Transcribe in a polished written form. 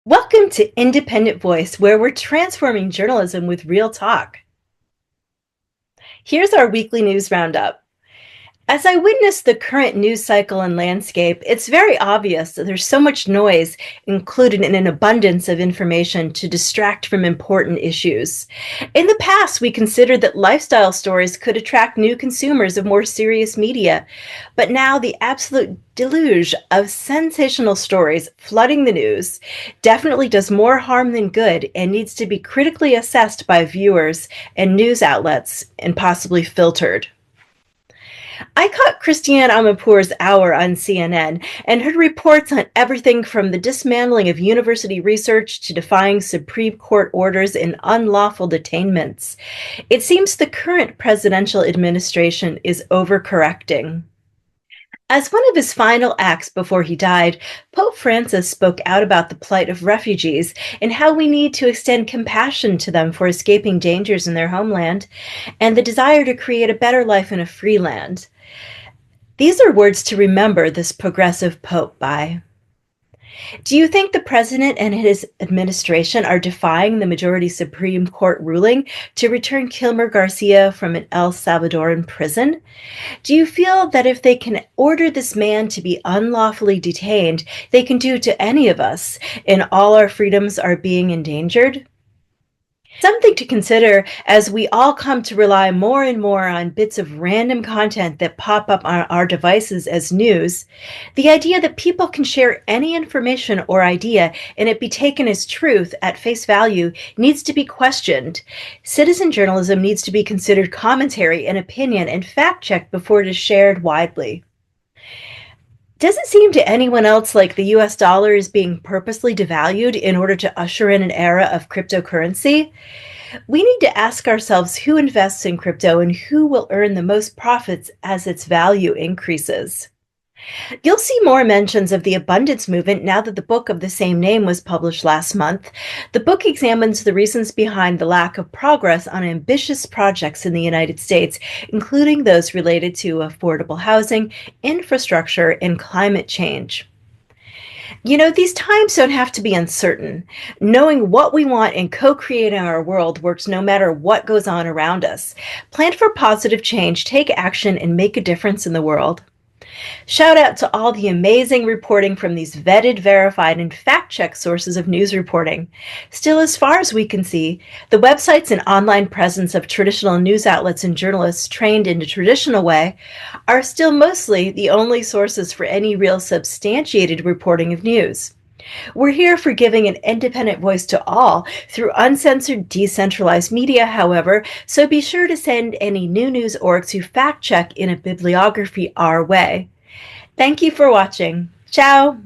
Welcome to Independent Voice, where we're transforming journalism with real talk. Here's our weekly news roundup. As I witness the current news cycle and landscape, it's very obvious that there's so much noise included in an abundance of information to distract from important issues. In the past, we considered that lifestyle stories could attract new consumers of more serious media, but now the absolute deluge of sensational stories flooding the news definitely does more harm than good and needs to be critically assessed by viewers and news outlets and possibly filtered. I caught Christiane Amanpour's Hour on CNN and heard reports on everything from the dismantling of university research to defying Supreme Court orders and unlawful detainments. It seems the current presidential administration is overcorrecting. As one of his final acts before he died, Pope Francis spoke out about the plight of refugees and how we need to extend compassion to them for escaping dangers in their homeland and the desire to create a better life in a free land. These are words to remember this progressive Pope by. Do you think the president and his administration are defying the majority Supreme Court ruling to return Kilmer Garcia from an El Salvadoran prison? Do you feel that if they can order this man to be unlawfully detained, they can do to any of us, and all our freedoms are being endangered? Something to consider as we all come to rely more and more on bits of random content that pop up on our devices as news. The idea that people can share any information or idea and it be taken as truth at face value needs to be questioned. Citizen journalism needs to be considered commentary and opinion and fact-checked before it is shared widely. Does it seem to anyone else like the US dollar is being purposely devalued in order to usher in an era of cryptocurrency? We need to ask ourselves who invests in crypto and who will earn the most profits as its value increases. You'll see more mentions of the abundance movement now that the book of the same name was published last month. The book examines the reasons behind the lack of progress on ambitious projects in the United States, including those related to affordable housing, infrastructure, and climate change. You know, these times don't have to be uncertain. Knowing what we want and co-creating our world works no matter what goes on around us. Plan for positive change, take action, and make a difference in the world. Shout out to all the amazing reporting from these vetted, verified, and fact-checked sources of news reporting. Still, as far as we can see, the websites and online presence of traditional news outlets and journalists trained in a traditional way are still mostly the only sources for any real substantiated reporting of news. We're here for giving an independent voice to all through uncensored, decentralized media, however, so be sure to send any new news orgs who fact check in a bibliography our way. Thank you for watching. Ciao!